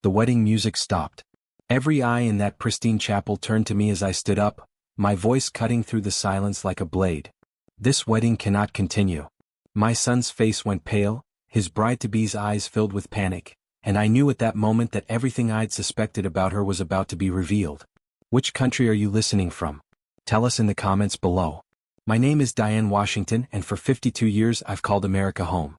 The wedding music stopped. Every eye in that pristine chapel turned to me as I stood up, my voice cutting through the silence like a blade. This wedding cannot continue. My son's face went pale, his bride-to-be's eyes filled with panic, and I knew at that moment that everything I'd suspected about her was about to be revealed. Which country are you listening from? Tell us in the comments below. My name is Diane Washington, and for 52 years I've called America home.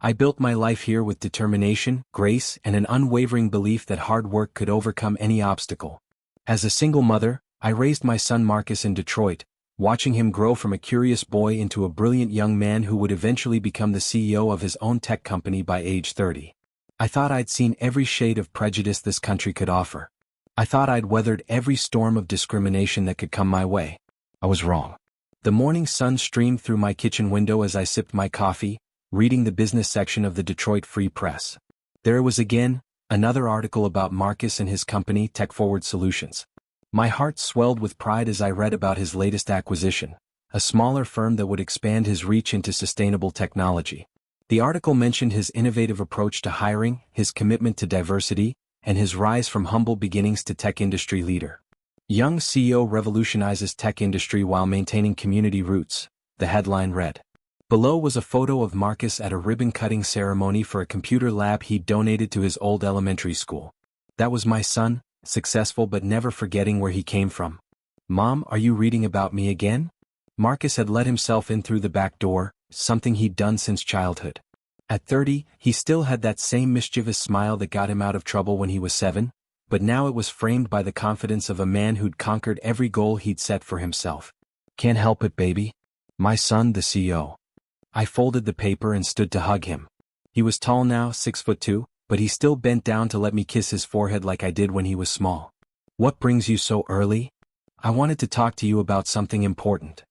I built my life here with determination, grace, and an unwavering belief that hard work could overcome any obstacle. As a single mother, I raised my son Marcus in Detroit, watching him grow from a curious boy into a brilliant young man who would eventually become the CEO of his own tech company by age 30. I thought I'd seen every shade of prejudice this country could offer. I thought I'd weathered every storm of discrimination that could come my way. I was wrong. The morning sun streamed through my kitchen window as I sipped my coffee, reading the business section of the Detroit Free Press. There it was again, another article about Marcus and his company, Tech Forward Solutions. My heart swelled with pride as I read about his latest acquisition, a smaller firm that would expand his reach into sustainable technology. The article mentioned his innovative approach to hiring, his commitment to diversity, and his rise from humble beginnings to tech industry leader. Young CEO revolutionizes tech industry while maintaining community roots, the headline read. Below was a photo of Marcus at a ribbon-cutting ceremony for a computer lab he'd donated to his old elementary school. That was my son, successful but never forgetting where he came from. Mom, are you reading about me again? Marcus had let himself in through the back door, something he'd done since childhood. At 30, he still had that same mischievous smile that got him out of trouble when he was 7, but now it was framed by the confidence of a man who'd conquered every goal he'd set for himself. Can't help it, baby. My son, the CEO. I folded the paper and stood to hug him. He was tall now, 6'2", but he still bent down to let me kiss his forehead like I did when he was small. What brings you so early? I wanted to talk to you about something important.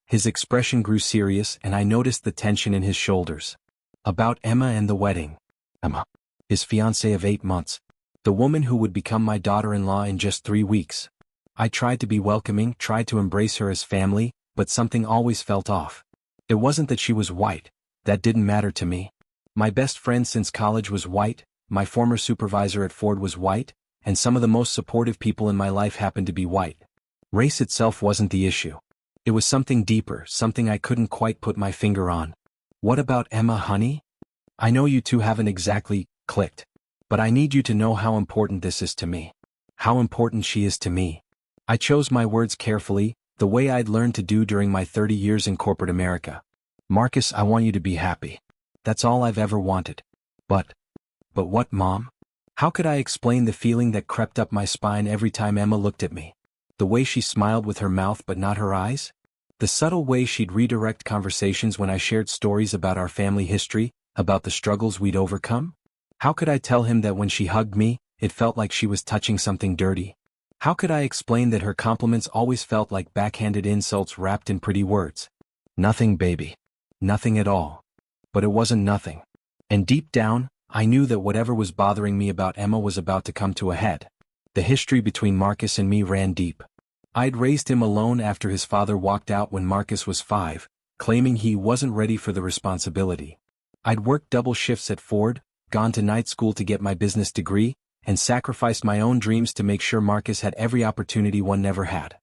His expression grew serious and I noticed the tension in his shoulders. About Emma and the wedding. Emma. His fiancée of 8 months. The woman who would become my daughter-in-law in just 3 weeks. I tried to be welcoming, tried to embrace her as family, but something always felt off. It wasn't that she was white, that didn't matter to me. My best friend since college was white, my former supervisor at Ford was white, and some of the most supportive people in my life happened to be white. Race itself wasn't the issue. It was something deeper, something I couldn't quite put my finger on. What about Emma, honey? I know you two haven't exactly clicked, but I need you to know how important this is to me. How important she is to me. I chose my words carefully, the way I'd learned to do during my 30 years in corporate America. Marcus, I want you to be happy. That's all I've ever wanted. But what, Mom? How could I explain the feeling that crept up my spine every time Emma looked at me? The way she smiled with her mouth but not her eyes? The subtle way she'd redirect conversations when I shared stories about our family history, about the struggles we'd overcome? How could I tell him that when she hugged me, it felt like she was touching something dirty? How could I explain that her compliments always felt like backhanded insults wrapped in pretty words? Nothing, baby. Nothing at all. But it wasn't nothing. And deep down, I knew that whatever was bothering me about Emma was about to come to a head. The history between Marcus and me ran deep. I'd raised him alone after his father walked out when Marcus was 5, claiming he wasn't ready for the responsibility. I'd worked double shifts at Ford, gone to night school to get my business degree, and sacrificed my own dreams to make sure Marcus had every opportunity one never had.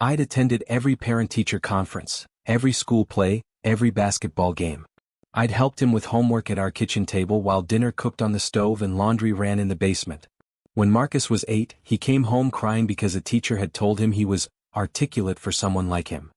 I'd attended every parent-teacher conference, every school play, every basketball game. I'd helped him with homework at our kitchen table while dinner cooked on the stove and laundry ran in the basement. When Marcus was 8, he came home crying because a teacher had told him he was articulate for someone like him.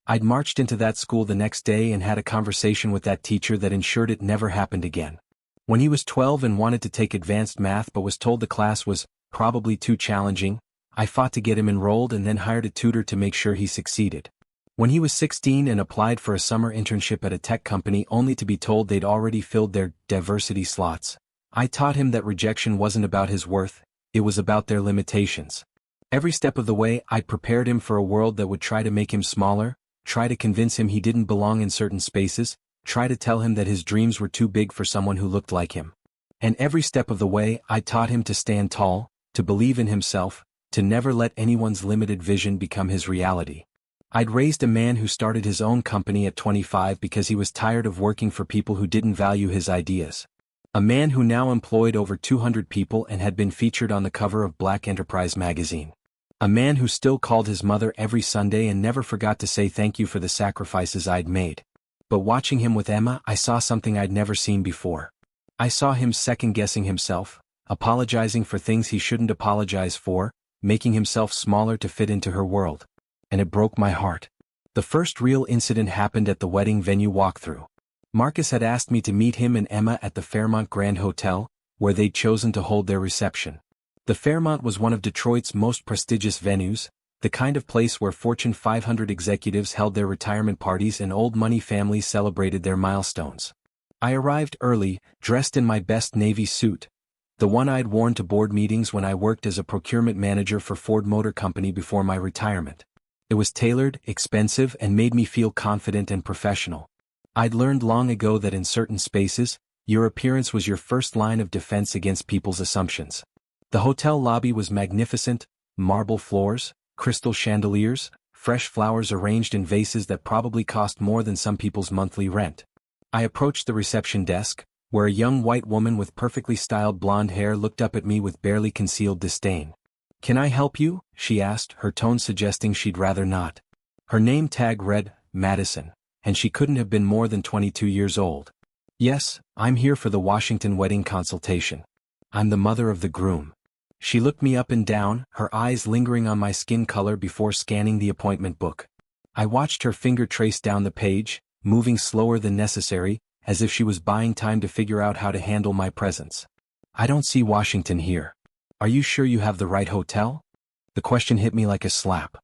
I'd marched into that school the next day and had a conversation with that teacher that ensured it never happened again. When he was 12 and wanted to take advanced math but was told the class was probably too challenging, I fought to get him enrolled and then hired a tutor to make sure he succeeded. When he was 16 and applied for a summer internship at a tech company only to be told they'd already filled their diversity slots, I taught him that rejection wasn't about his worth, it was about their limitations. Every step of the way, I prepared him for a world that would try to make him smaller, try to convince him he didn't belong in certain spaces, try to tell him that his dreams were too big for someone who looked like him. And every step of the way, I taught him to stand tall, to believe in himself, to never let anyone's limited vision become his reality. I'd raised a man who started his own company at 25 because he was tired of working for people who didn't value his ideas. A man who now employed over 200 people and had been featured on the cover of Black Enterprise magazine. A man who still called his mother every Sunday and never forgot to say thank you for the sacrifices I'd made. But watching him with Emma, I saw something I'd never seen before. I saw him second-guessing himself, apologizing for things he shouldn't apologize for, making himself smaller to fit into her world. And it broke my heart. The first real incident happened at the wedding venue walkthrough. Marcus had asked me to meet him and Emma at the Fairmont Grand Hotel, where they'd chosen to hold their reception. The Fairmont was one of Detroit's most prestigious venues, the kind of place where Fortune 500 executives held their retirement parties and old money families celebrated their milestones. I arrived early, dressed in my best navy suit, the one I'd worn to board meetings when I worked as a procurement manager for Ford Motor Company before my retirement. It was tailored, expensive, and made me feel confident and professional. I'd learned long ago that in certain spaces, your appearance was your first line of defense against people's assumptions. The hotel lobby was magnificent, marble floors, crystal chandeliers, fresh flowers arranged in vases that probably cost more than some people's monthly rent. I approached the reception desk, where a young white woman with perfectly styled blonde hair looked up at me with barely concealed disdain. "Can I help you?" she asked, her tone suggesting she'd rather not. Her name tag read, Madison, and she couldn't have been more than 22 years old. "Yes, I'm here for the Washington wedding consultation. I'm the mother of the groom." She looked me up and down, her eyes lingering on my skin color before scanning the appointment book. I watched her finger trace down the page, moving slower than necessary, as if she was buying time to figure out how to handle my presence. "I don't see Washington here. Are you sure you have the right hotel?" The question hit me like a slap.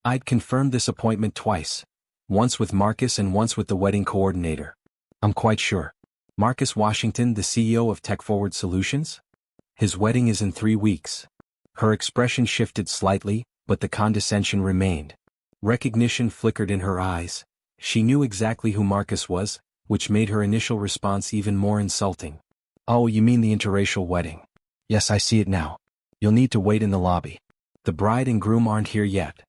I'd confirmed this appointment twice, once with Marcus and once with the wedding coordinator. "I'm quite sure." "Marcus Washington, the CEO of TechForward Solutions? His wedding is in 3 weeks." Her expression shifted slightly, but the condescension remained. Recognition flickered in her eyes. She knew exactly who Marcus was, which made her initial response even more insulting. "Oh, you mean the interracial wedding? Yes, I see it now. You'll need to wait in the lobby. The bride and groom aren't here yet."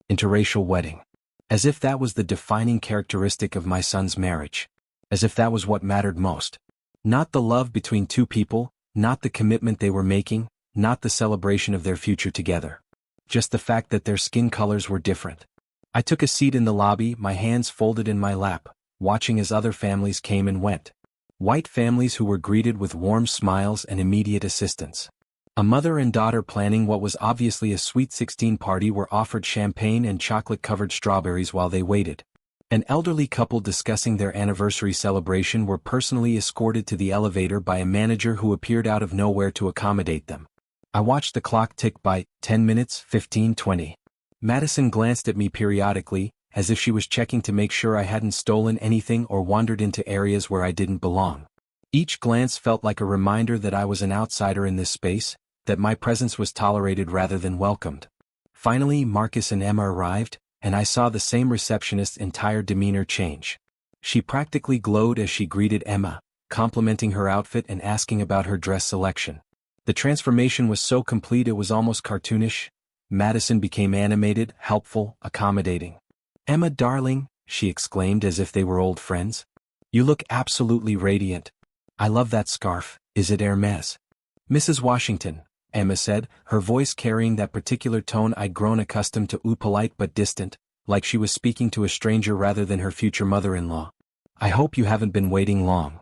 Interracial wedding. As if that was the defining characteristic of my son's marriage. As if that was what mattered most. Not the love between two people, not the commitment they were making, not the celebration of their future together. Just the fact that their skin colors were different. I took a seat in the lobby, my hands folded in my lap, watching as other families came and went. White families who were greeted with warm smiles and immediate assistance. A mother and daughter planning what was obviously a Sweet 16 party were offered champagne and chocolate-covered strawberries while they waited. An elderly couple discussing their anniversary celebration were personally escorted to the elevator by a manager who appeared out of nowhere to accommodate them. I watched the clock tick by, 10 minutes, 15, 20. Madison glanced at me periodically, as if she was checking to make sure I hadn't stolen anything or wandered into areas where I didn't belong. Each glance felt like a reminder that I was an outsider in this space, that my presence was tolerated rather than welcomed. Finally, Marcus and Emma arrived, and I saw the same receptionist's entire demeanor change. She practically glowed as she greeted Emma, complimenting her outfit and asking about her dress selection. The transformation was so complete it was almost cartoonish. Madison became animated, helpful, accommodating. "Emma, darling," she exclaimed as if they were old friends. "You look absolutely radiant. I love that scarf. Is it Hermes?" "Mrs. Washington," Emma said, her voice carrying that particular tone I'd grown accustomed to, polite but distant, like she was speaking to a stranger rather than her future mother-in-law. "I hope you haven't been waiting long."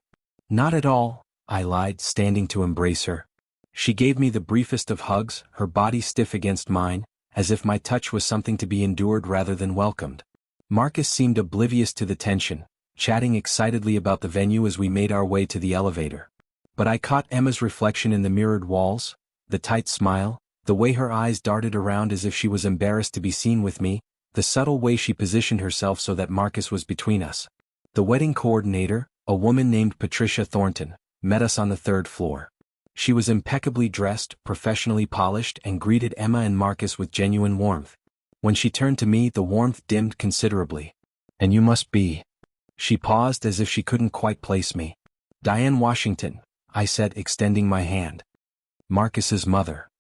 "Not at all," I lied, standing to embrace her. She gave me the briefest of hugs, her body stiff against mine, as if my touch was something to be endured rather than welcomed. Marcus seemed oblivious to the tension, chatting excitedly about the venue as we made our way to the elevator. But I caught Emma's reflection in the mirrored walls, the tight smile, the way her eyes darted around as if she was embarrassed to be seen with me, the subtle way she positioned herself so that Marcus was between us. The wedding coordinator, a woman named Patricia Thornton, met us on the 3rd floor. She was impeccably dressed, professionally polished, and greeted Emma and Marcus with genuine warmth. When she turned to me, the warmth dimmed considerably. "And you must be..." She paused as if she couldn't quite place me. "Diane Washington," I said, extending my hand. "Marcus's mother."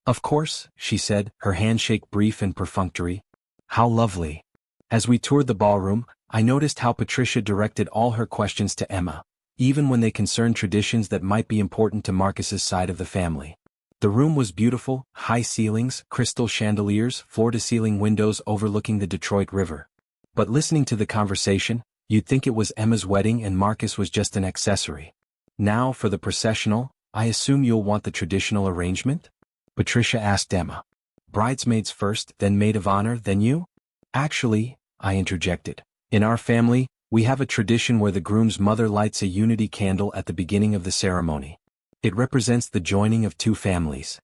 "Of course," she said, her handshake brief and perfunctory. "How lovely." As we toured the ballroom, I noticed how Patricia directed all her questions to Emma, even when they concerned traditions that might be important to Marcus's side of the family. The room was beautiful, high ceilings, crystal chandeliers, floor-to-ceiling windows overlooking the Detroit River. But listening to the conversation, you'd think it was Emma's wedding and Marcus was just an accessory. Now for the processional, I assume you'll want the traditional arrangement? Patricia asked Emma. Bridesmaids first, then maid of honor, then you? Actually, I interjected. In our family, we have a tradition where the groom's mother lights a unity candle at the beginning of the ceremony. It represents the joining of two families.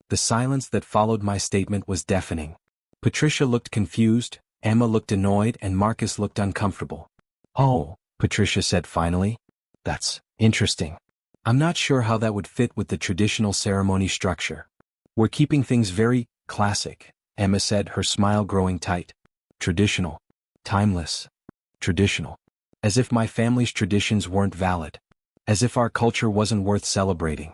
The silence that followed my statement was deafening. Patricia looked confused, Emma looked annoyed, and Marcus looked uncomfortable. Oh, Patricia said finally. That's interesting. I'm not sure how that would fit with the traditional ceremony structure. We're keeping things very classic, Emma said, her smile growing tight. Traditional. Timeless. Traditional. As if my family's traditions weren't valid. As if our culture wasn't worth celebrating.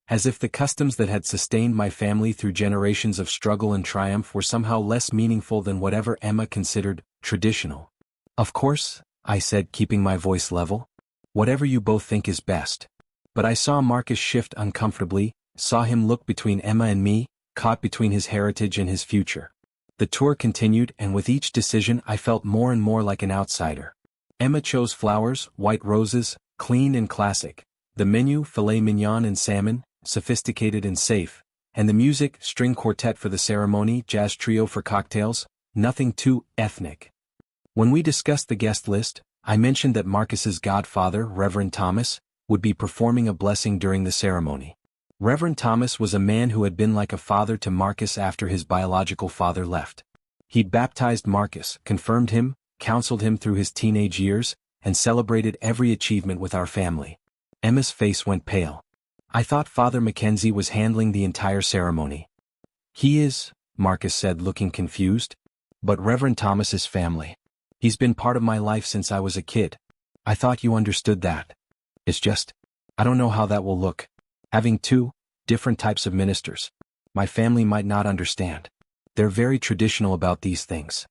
As if the customs that had sustained my family through generations of struggle and triumph were somehow less meaningful than whatever Emma considered traditional. Of course, I said, keeping my voice level. Whatever you both think is best. But I saw Marcus shift uncomfortably, saw him look between Emma and me, caught between his heritage and his future. The tour continued, and with each decision I felt more and more like an outsider. Emma chose flowers, white roses, clean and classic. The menu, filet mignon and salmon, sophisticated and safe. And the music, string quartet for the ceremony, jazz trio for cocktails, nothing too ethnic. When we discussed the guest list, I mentioned that Marcus's godfather, Reverend Thomas, would be performing a blessing during the ceremony. Reverend Thomas was a man who had been like a father to Marcus after his biological father left. He'd baptized Marcus, confirmed him, counseled him through his teenage years, and celebrated every achievement with our family. Emma's face went pale. I thought Father Mackenzie was handling the entire ceremony. He is, Marcus said, looking confused. But Reverend Thomas's family. He's been part of my life since I was a kid. I thought you understood that. It's just, I don't know how that will look. Having two different types of ministers. My family might not understand. They're very traditional about these things.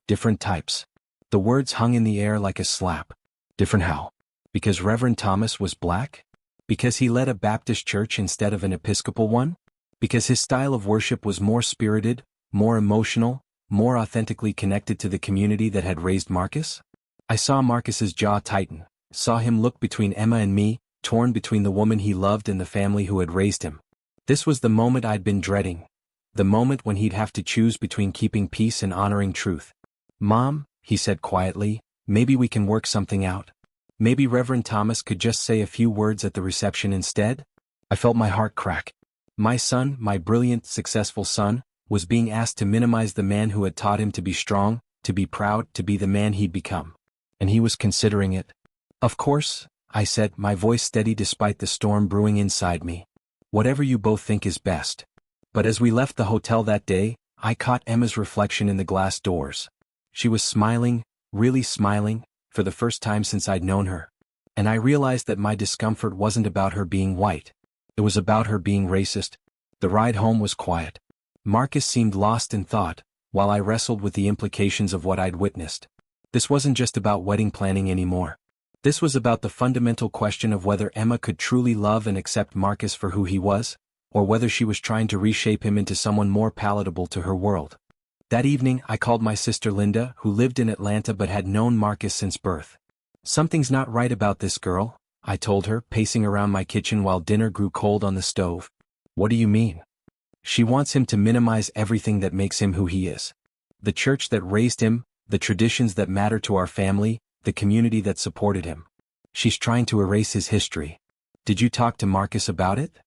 Different types. The words hung in the air like a slap. Different how? Because Reverend Thomas was black? Because he led a Baptist church instead of an Episcopal one? Because his style of worship was more spirited, more emotional, more authentically connected to the community that had raised Marcus? I saw Marcus's jaw tighten, saw him look between Emma and me, torn between the woman he loved and the family who had raised him. This was the moment I'd been dreading. The moment when he'd have to choose between keeping peace and honoring truth. Mom, he said quietly, maybe we can work something out. Maybe Reverend Thomas could just say a few words at the reception instead? I felt my heart crack. My son, my brilliant, successful son, was being asked to minimize the man who had taught him to be strong, to be proud, to be the man he'd become. And he was considering it. Of course, I said, my voice steady despite the storm brewing inside me. Whatever you both think is best. But as we left the hotel that day, I caught Emma's reflection in the glass doors. She was smiling, really smiling, for the first time since I'd known her. And I realized that my discomfort wasn't about her being white. It was about her being racist. The ride home was quiet. Marcus seemed lost in thought, while I wrestled with the implications of what I'd witnessed. This wasn't just about wedding planning anymore. This was about the fundamental question of whether Emma could truly love and accept Marcus for who he was, or whether she was trying to reshape him into someone more palatable to her world. That evening I called my sister Linda, who lived in Atlanta but had known Marcus since birth. Something's not right about this girl, I told her, pacing around my kitchen while dinner grew cold on the stove. What do you mean? She wants him to minimize everything that makes him who he is. The church that raised him, the traditions that matter to our family, the community that supported him. She's trying to erase his history. Did you talk to Marcus about it?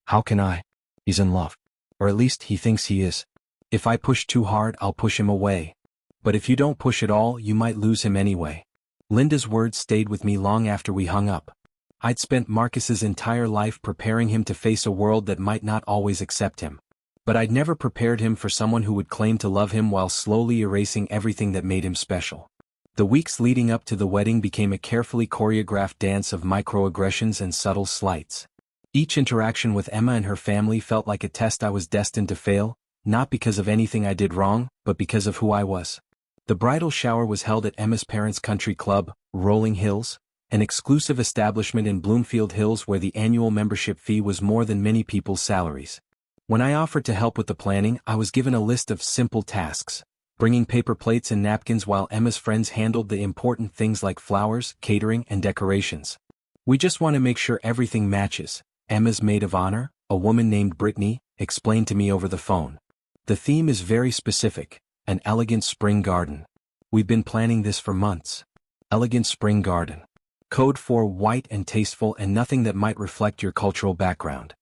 How can I? He's in love. Or at least he thinks he is. If I push too hard, I'll push him away. But if you don't push at all, you might lose him anyway. Linda's words stayed with me long after we hung up. I'd spent Marcus's entire life preparing him to face a world that might not always accept him. But I'd never prepared him for someone who would claim to love him while slowly erasing everything that made him special. The weeks leading up to the wedding became a carefully choreographed dance of microaggressions and subtle slights. Each interaction with Emma and her family felt like a test I was destined to fail, not because of anything I did wrong, but because of who I was. The bridal shower was held at Emma's parents' country club, Rolling Hills, an exclusive establishment in Bloomfield Hills where the annual membership fee was more than many people's salaries. When I offered to help with the planning, I was given a list of simple tasks, bringing paper plates and napkins while Emma's friends handled the important things like flowers, catering, and decorations. "We just want to make sure everything matches," Emma's maid of honor, a woman named Brittany, explained to me over the phone. "The theme is very specific, an elegant spring garden. We've been planning this for months." Elegant spring garden. Code for white and tasteful and nothing that might reflect your cultural background.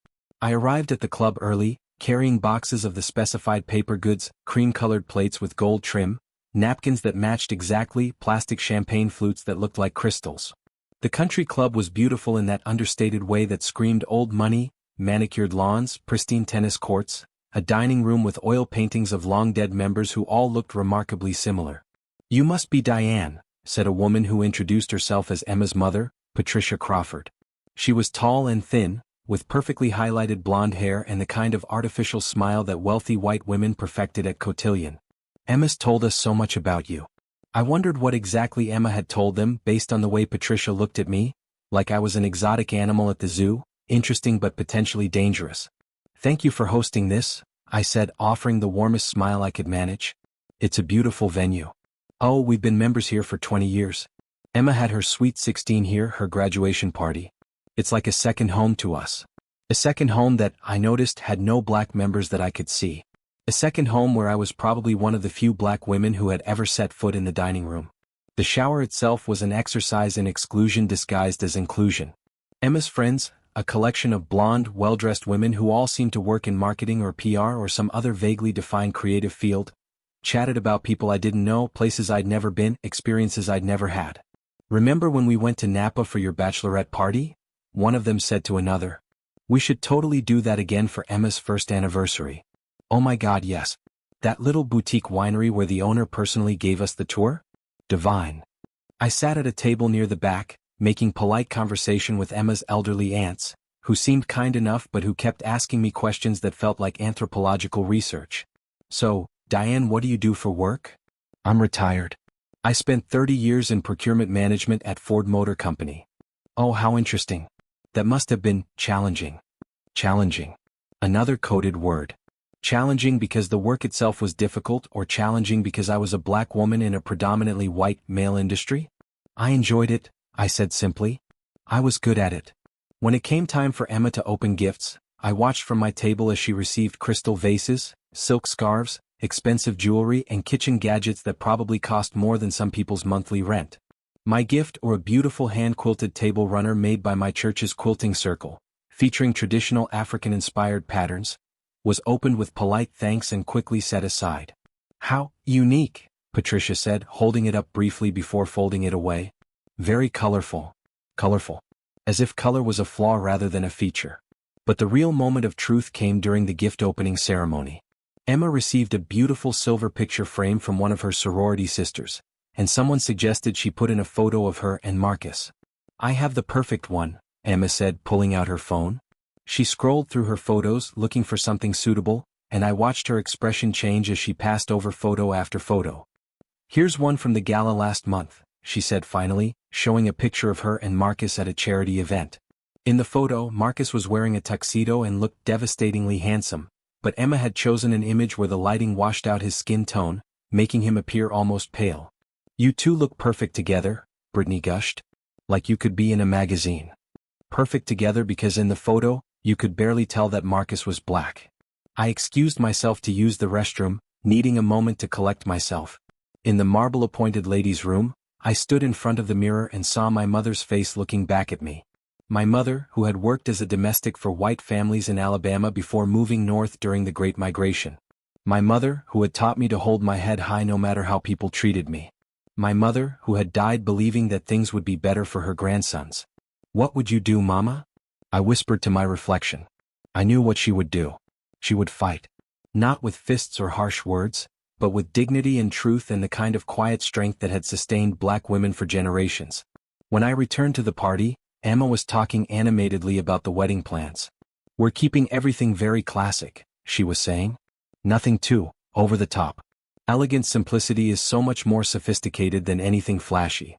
I arrived at the club early, carrying boxes of the specified paper goods, cream-colored plates with gold trim, napkins that matched exactly, plastic champagne flutes that looked like crystals. The country club was beautiful in that understated way that screamed old money, manicured lawns, pristine tennis courts, a dining room with oil paintings of long-dead members who all looked remarkably similar. "You must be Diane," said a woman who introduced herself as Emma's mother, Patricia Crawford. She was tall and thin, with perfectly highlighted blonde hair and the kind of artificial smile that wealthy white women perfected at cotillion. "Emma's told us so much about you." I wondered what exactly Emma had told them based on the way Patricia looked at me, like I was an exotic animal at the zoo, interesting but potentially dangerous. "Thank you for hosting this," I said, offering the warmest smile I could manage. "It's a beautiful venue." "Oh, we've been members here for 20 years. Emma had her sweet 16 here, her graduation party. It's like a second home to us. A second home that, I noticed, had no black members that I could see. A second home where I was probably one of the few black women who had ever set foot in the dining room." The shower itself was an exercise in exclusion disguised as inclusion. Emma's friends, a collection of blonde, well-dressed women who all seemed to work in marketing or PR or some other vaguely defined creative field, chatted about people I didn't know, places I'd never been, experiences I'd never had. "Remember when we went to Napa for your bachelorette party?" one of them said to another. "We should totally do that again for Emma's first anniversary." "Oh my God, yes. That little boutique winery where the owner personally gave us the tour? Divine." I sat at a table near the back, making polite conversation with Emma's elderly aunts, who seemed kind enough but who kept asking me questions that felt like anthropological research. "So, Diane, what do you do for work?" "I'm retired. I spent 30 years in procurement management at Ford Motor Company." "Oh, how interesting. That must have been challenging." Challenging. Another coded word. Challenging because the work itself was difficult, or challenging because I was a black woman in a predominantly white, male industry? "I enjoyed it," I said simply. "I was good at it." When it came time for Emma to open gifts, I watched from my table as she received crystal vases, silk scarves, expensive jewelry, and kitchen gadgets that probably cost more than some people's monthly rent. My gift, or a beautiful hand-quilted table runner made by my church's quilting circle, featuring traditional African-inspired patterns, was opened with polite thanks and quickly set aside. "How unique," Patricia said, holding it up briefly before folding it away. "Very colorful." Colorful. As if color was a flaw rather than a feature. But the real moment of truth came during the gift opening ceremony. Emma received a beautiful silver picture frame from one of her sorority sisters, and someone suggested she put in a photo of her and Marcus. "I have the perfect one," Emma said, pulling out her phone. She scrolled through her photos looking for something suitable, and I watched her expression change as she passed over photo after photo. "Here's one from the gala last month," she said finally, showing a picture of her and Marcus at a charity event. In the photo, Marcus was wearing a tuxedo and looked devastatingly handsome, but Emma had chosen an image where the lighting washed out his skin tone, making him appear almost pale. "You two look perfect together," Brittany gushed. "Like you could be in a magazine." Perfect together because in the photo, you could barely tell that Marcus was black. I excused myself to use the restroom, needing a moment to collect myself. In the marble-appointed ladies' room, I stood in front of the mirror and saw my mother's face looking back at me. My mother, who had worked as a domestic for white families in Alabama before moving north during the Great Migration. My mother, who had taught me to hold my head high no matter how people treated me. My mother, who had died believing that things would be better for her grandsons. "What would you do, Mama?" I whispered to my reflection. I knew what she would do. She would fight. Not with fists or harsh words, but with dignity and truth and the kind of quiet strength that had sustained black women for generations. When I returned to the party, Emma was talking animatedly about the wedding plans. "We're keeping everything very classic," she was saying. "Nothing too over the top. Elegant simplicity is so much more sophisticated than anything flashy."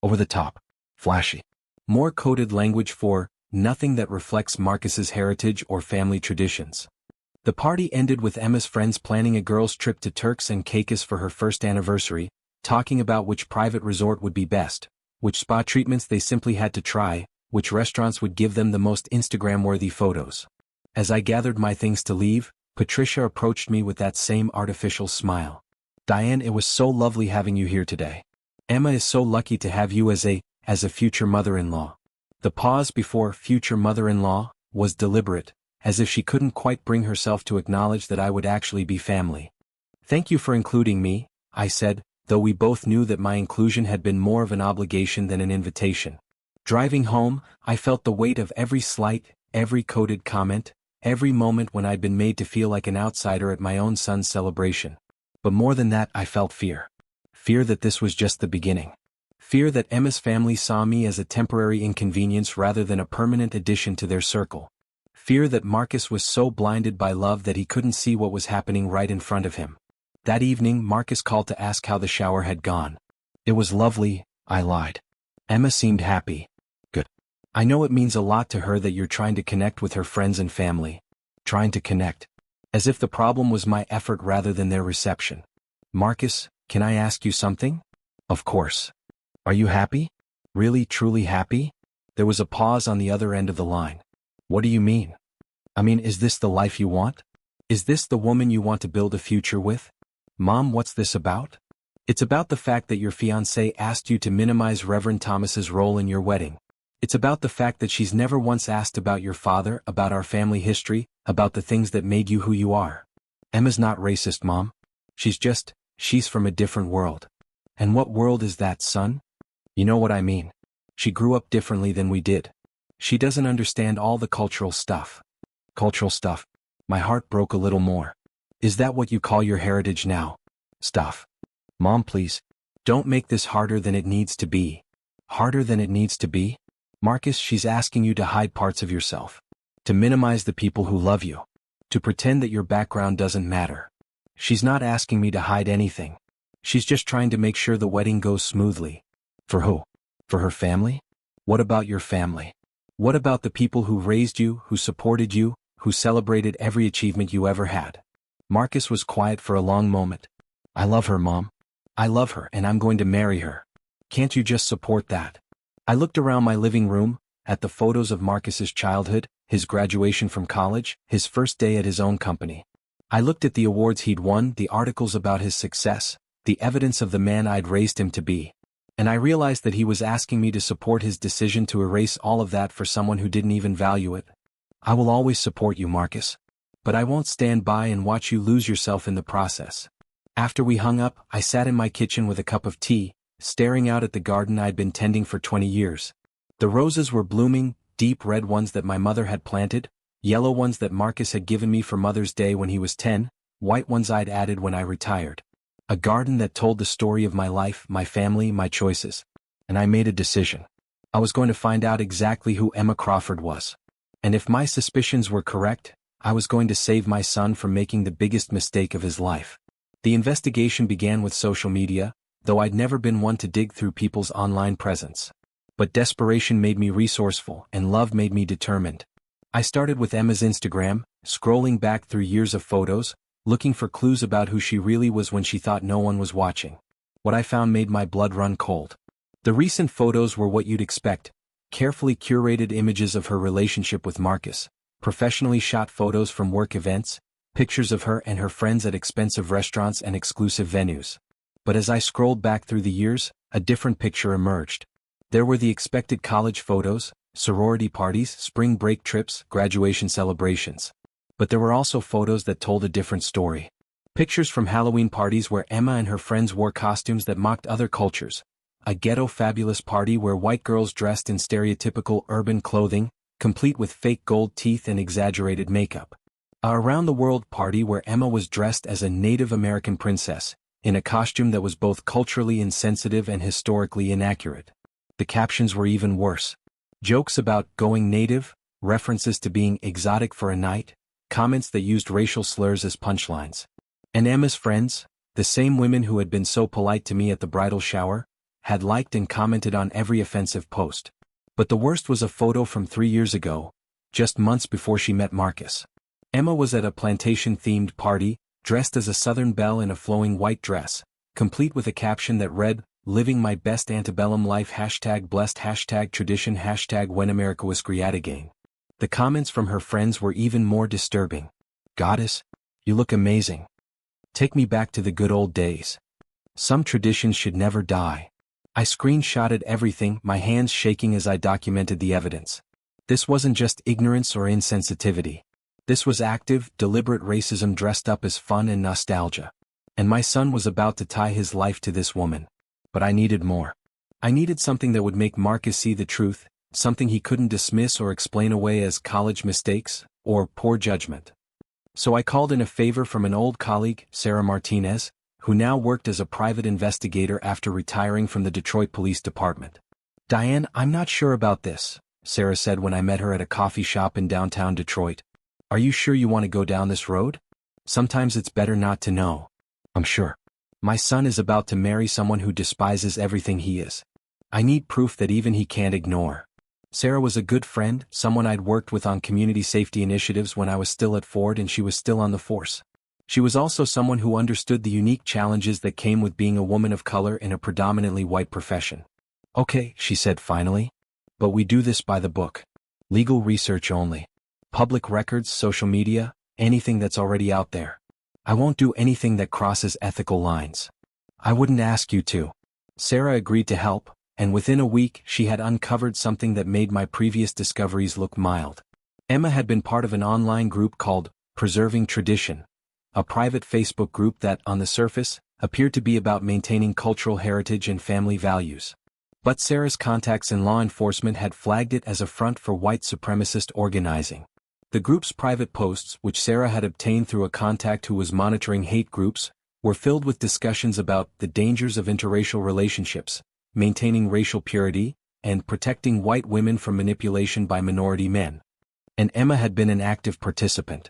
Over the top. Flashy. More coded language for nothing that reflects Marcus's heritage or family traditions. The party ended with Emma's friends planning a girls' trip to Turks and Caicos for her first anniversary, talking about which private resort would be best, which spa treatments they simply had to try, which restaurants would give them the most Instagram-worthy photos. As I gathered my things to leave, Patricia approached me with that same artificial smile. "Diane, it was so lovely having you here today. Emma is so lucky to have you as a future mother-in-law." The pause before future mother-in-law was deliberate, as if she couldn't quite bring herself to acknowledge that I would actually be family. "Thank you for including me," I said, though we both knew that my inclusion had been more of an obligation than an invitation. Driving home, I felt the weight of every slight, every coded comment, every moment when I'd been made to feel like an outsider at my own son's celebration. But more than that, I felt fear. Fear that this was just the beginning. Fear that Emma's family saw me as a temporary inconvenience rather than a permanent addition to their circle. Fear that Marcus was so blinded by love that he couldn't see what was happening right in front of him. That evening, Marcus called to ask how the shower had gone. "It was lovely," I lied. Emma seemed happy. "Good. I know it means a lot to her that you're trying to connect with her friends and family." Trying to connect. As if the problem was my effort rather than their reception. "Marcus, can I ask you something?" "Of course. Are you happy? Really, truly happy?" There was a pause on the other end of the line. "What do you mean?" "I mean, is this the life you want? Is this the woman you want to build a future with?" "Mom, what's this about?" "It's about the fact that your fiancée asked you to minimize Reverend Thomas's role in your wedding. It's about the fact that she's never once asked about your father, about our family history, about the things that made you who you are." "Emma's not racist, Mom. She's from a different world." "And what world is that, son?" "You know what I mean. She grew up differently than we did. She doesn't understand all the cultural stuff." "Cultural stuff?" My heart broke a little more. "Is that what you call your heritage now?" "Stuff." "Mom, please. Don't make this harder than it needs to be." "Harder than it needs to be?" "Marcus, she's asking you to hide parts of yourself. To minimize the people who love you. To pretend that your background doesn't matter." "She's not asking me to hide anything. She's just trying to make sure the wedding goes smoothly." "For who? For her family?" "What about your family? What about the people who raised you, who supported you, who celebrated every achievement you ever had?" Marcus was quiet for a long moment. "I love her, Mom. I love her and I'm going to marry her. Can't you just support that?" I looked around my living room, at the photos of Marcus's childhood, his graduation from college, his first day at his own company. I looked at the awards he'd won, the articles about his success, the evidence of the man I'd raised him to be. And I realized that he was asking me to support his decision to erase all of that for someone who didn't even value it. "I will always support you, Marcus. But I won't stand by and watch you lose yourself in the process." After we hung up, I sat in my kitchen with a cup of tea, staring out at the garden I'd been tending for 20 years. The roses were blooming, deep red ones that my mother had planted, yellow ones that Marcus had given me for Mother's Day when he was 10, white ones I'd added when I retired. A garden that told the story of my life, my family, my choices. And I made a decision. I was going to find out exactly who Emma Crawford was. And if my suspicions were correct, I was going to save my son from making the biggest mistake of his life. The investigation began with social media, though I'd never been one to dig through people's online presence. But desperation made me resourceful, and love made me determined. I started with Emma's Instagram, scrolling back through years of photos, looking for clues about who she really was when she thought no one was watching. What I found made my blood run cold. The recent photos were what you'd expect, carefully curated images of her relationship with Marcus, professionally shot photos from work events, pictures of her and her friends at expensive restaurants and exclusive venues. But as I scrolled back through the years, a different picture emerged. There were the expected college photos, sorority parties, spring break trips, graduation celebrations. But there were also photos that told a different story. Pictures from Halloween parties where Emma and her friends wore costumes that mocked other cultures. A ghetto fabulous party where white girls dressed in stereotypical urban clothing, complete with fake gold teeth and exaggerated makeup. A around-the-world party where Emma was dressed as a Native American princess, in a costume that was both culturally insensitive and historically inaccurate. The captions were even worse. Jokes about going native, references to being exotic for a night, comments that used racial slurs as punchlines. And Emma's friends, the same women who had been so polite to me at the bridal shower, had liked and commented on every offensive post. But the worst was a photo from 3 years ago, just months before she met Marcus. Emma was at a plantation-themed party, dressed as a Southern belle in a flowing white dress, complete with a caption that read, "Living my best antebellum life #blessed #tradition when America was created again." The comments from her friends were even more disturbing. "Goddess, you look amazing. Take me back to the good old days. Some traditions should never die." I screenshotted everything, my hands shaking as I documented the evidence. This wasn't just ignorance or insensitivity. This was active, deliberate racism dressed up as fun and nostalgia. And my son was about to tie his life to this woman. But I needed more. I needed something that would make Marcus see the truth, something he couldn't dismiss or explain away as college mistakes, or poor judgment. So I called in a favor from an old colleague, Sarah Martinez, who now worked as a private investigator after retiring from the Detroit Police Department. "Diane, I'm not sure about this," Sarah said when I met her at a coffee shop in downtown Detroit. "Are you sure you want to go down this road? Sometimes it's better not to know." "I'm sure. My son is about to marry someone who despises everything he is. I need proof that even he can't ignore." Sarah was a good friend, someone I'd worked with on community safety initiatives when I was still at Ford and she was still on the force. She was also someone who understood the unique challenges that came with being a woman of color in a predominantly white profession. "Okay," she said finally. "But we do this by the book. Legal research only. Public records, social media, anything that's already out there. I won't do anything that crosses ethical lines." "I wouldn't ask you to." Sarah agreed to help, and within a week she had uncovered something that made my previous discoveries look mild. Emma had been part of an online group called Preserving Tradition, a private Facebook group that, on the surface, appeared to be about maintaining cultural heritage and family values. But Sarah's contacts in law enforcement had flagged it as a front for white supremacist organizing. The group's private posts, which Sarah had obtained through a contact who was monitoring hate groups, were filled with discussions about the dangers of interracial relationships, maintaining racial purity, and protecting white women from manipulation by minority men. And Emma had been an active participant.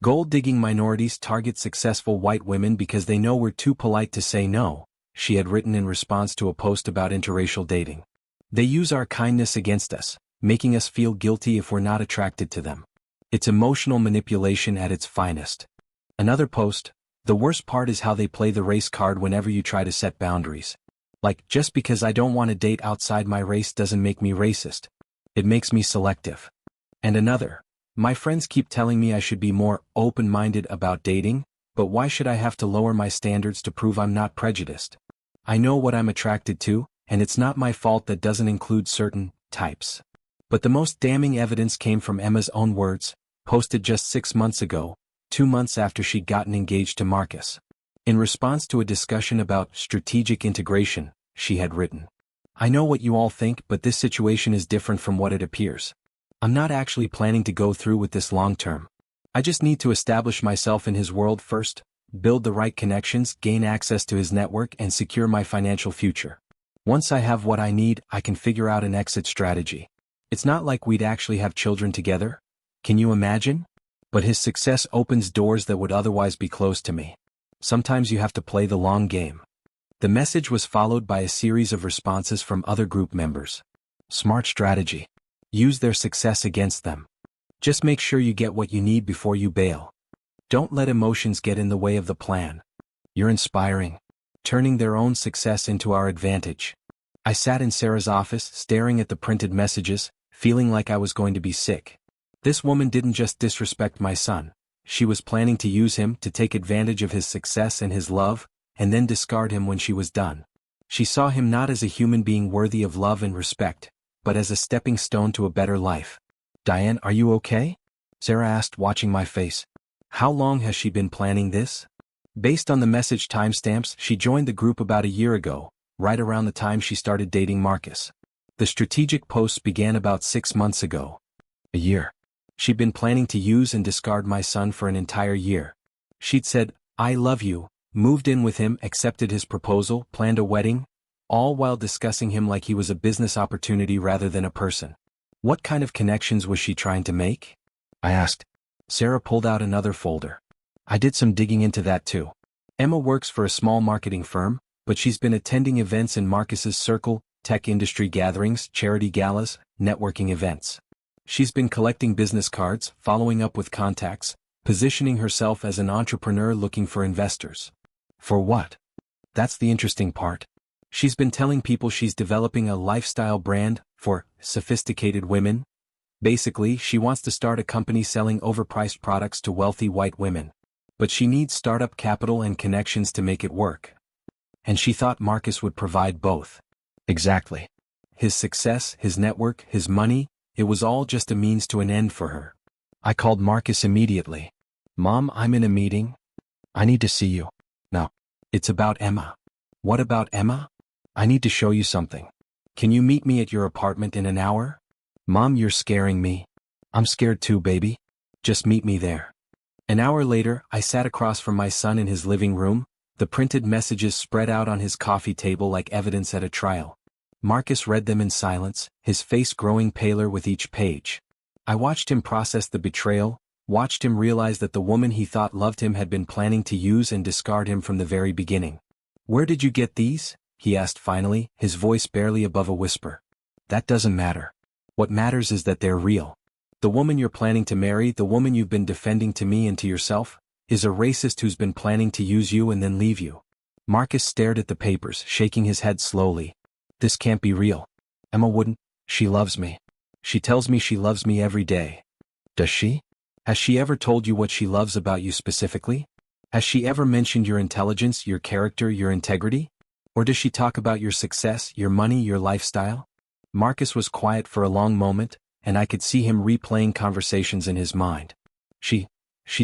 "Gold-digging minorities target successful white women because they know we're too polite to say no," she had written in response to a post about interracial dating. "They use our kindness against us, making us feel guilty if we're not attracted to them. It's emotional manipulation at its finest." Another post, "The worst part is how they play the race card whenever you try to set boundaries. Like, just because I don't want to date outside my race doesn't make me racist. It makes me selective." And another, "My friends keep telling me I should be more open-minded about dating, but why should I have to lower my standards to prove I'm not prejudiced? I know what I'm attracted to, and it's not my fault that doesn't include certain types." But the most damning evidence came from Emma's own words, posted just 6 months ago, 2 months after she'd gotten engaged to Marcus. In response to a discussion about strategic integration, she had written, "I know what you all think, but this situation is different from what it appears. I'm not actually planning to go through with this long term. I just need to establish myself in his world first, build the right connections, gain access to his network, and secure my financial future. Once I have what I need, I can figure out an exit strategy. It's not like we'd actually have children together. Can you imagine? But his success opens doors that would otherwise be closed to me. Sometimes you have to play the long game." The message was followed by a series of responses from other group members. "Smart strategy. Use their success against them. Just make sure you get what you need before you bail. Don't let emotions get in the way of the plan. You're inspiring. Turning their own success into our advantage." I sat in Sarah's office, staring at the printed messages, feeling like I was going to be sick. This woman didn't just disrespect my son. She was planning to use him to take advantage of his success and his love, and then discard him when she was done. She saw him not as a human being worthy of love and respect, but as a stepping stone to a better life. "Diane, are you okay?" Sarah asked, watching my face. "How long has she been planning this?" Based on the message timestamps, she joined the group about a year ago, right around the time she started dating Marcus. The strategic posts began about 6 months ago. A year. She'd been planning to use and discard my son for an entire year. She'd said, "I love you," moved in with him, accepted his proposal, planned a wedding, all while discussing him like he was a business opportunity rather than a person. What kind of connections was she trying to make? I asked. Sarah pulled out another folder. I did some digging into that too. Emma works for a small marketing firm, but she's been attending events in Marcus's circle, tech industry gatherings, charity galas, networking events. She's been collecting business cards, following up with contacts, positioning herself as an entrepreneur looking for investors. For what? That's the interesting part. She's been telling people she's developing a lifestyle brand for sophisticated women. Basically, she wants to start a company selling overpriced products to wealthy white women. But she needs startup capital and connections to make it work. And she thought Marcus would provide both. Exactly. His success, his network, his money, it was all just a means to an end for her. I called Marcus immediately. Mom, I'm in a meeting. I need to see you. No. It's about Emma. What about Emma? I need to show you something. Can you meet me at your apartment in an hour? Mom, you're scaring me. I'm scared too, baby. Just meet me there. An hour later, I sat across from my son in his living room, the printed messages spread out on his coffee table like evidence at a trial. Marcus read them in silence, his face growing paler with each page. I watched him process the betrayal, watched him realize that the woman he thought loved him had been planning to use and discard him from the very beginning. Where did you get these? He asked finally, his voice barely above a whisper. That doesn't matter. What matters is that they're real. The woman you're planning to marry, the woman you've been defending to me and to yourself, is a racist who's been planning to use you and then leave you. Marcus stared at the papers, shaking his head slowly. This can't be real. Emma wouldn't. She loves me. She tells me she loves me every day. Does she? Has she ever told you what she loves about you specifically? Has she ever mentioned your intelligence, your character, your integrity? Or does she talk about your success, your money, your lifestyle? Marcus was quiet for a long moment, and I could see him replaying conversations in his mind. She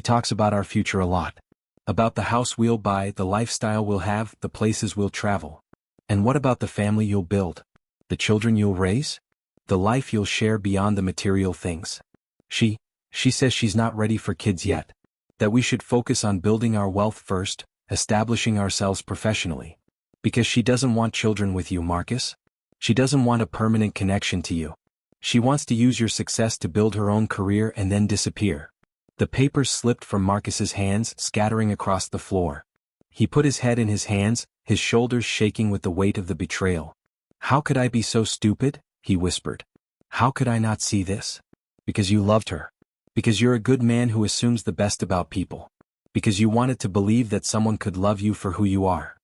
talks about our future a lot. About the house we'll buy, the lifestyle we'll have, the places we'll travel. And what about the family you'll build? The children you'll raise? The life you'll share beyond the material things? She says she's not ready for kids yet. That we should focus on building our wealth first, establishing ourselves professionally. Because she doesn't want children with you, Marcus. She doesn't want a permanent connection to you. She wants to use your success to build her own career and then disappear. The papers slipped from Marcus's hands, scattering across the floor. He put his head in his hands, his shoulders shaking with the weight of the betrayal. How could I be so stupid? He whispered. How could I not see this? Because you loved her. Because you're a good man who assumes the best about people. Because you wanted to believe that someone could love you for who you are.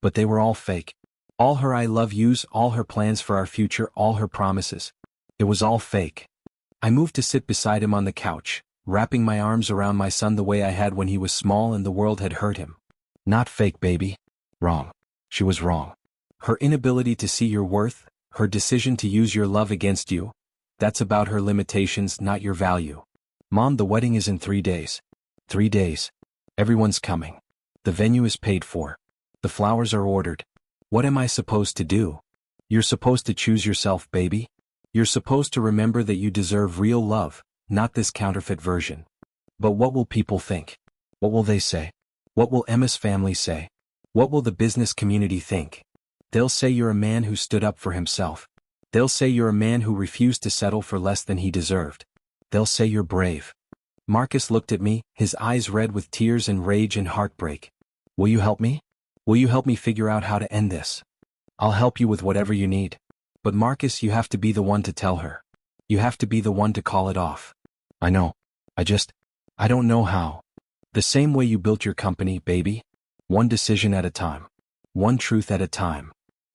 But they were all fake. All her I love yous, all her plans for our future, all her promises. It was all fake. I moved to sit beside him on the couch, wrapping my arms around my son the way I had when he was small and the world had hurt him. Not fake, baby. Wrong. She was wrong. Her inability to see your worth, her decision to use your love against you, that's about her limitations, not your value. Mom, the wedding is in 3 days. 3 days. Everyone's coming. The venue is paid for. The flowers are ordered. What am I supposed to do? You're supposed to choose yourself, baby. You're supposed to remember that you deserve real love, not this counterfeit version. But what will people think? What will they say? What will Emma's family say? What will the business community think? They'll say you're a man who stood up for himself. They'll say you're a man who refused to settle for less than he deserved. They'll say you're brave. Marcus looked at me, his eyes red with tears and rage and heartbreak. Will you help me? Will you help me figure out how to end this? I'll help you with whatever you need. But Marcus, you have to be the one to tell her. You have to be the one to call it off. I know. I don't know how. The same way you built your company, baby. One decision at a time. One truth at a time.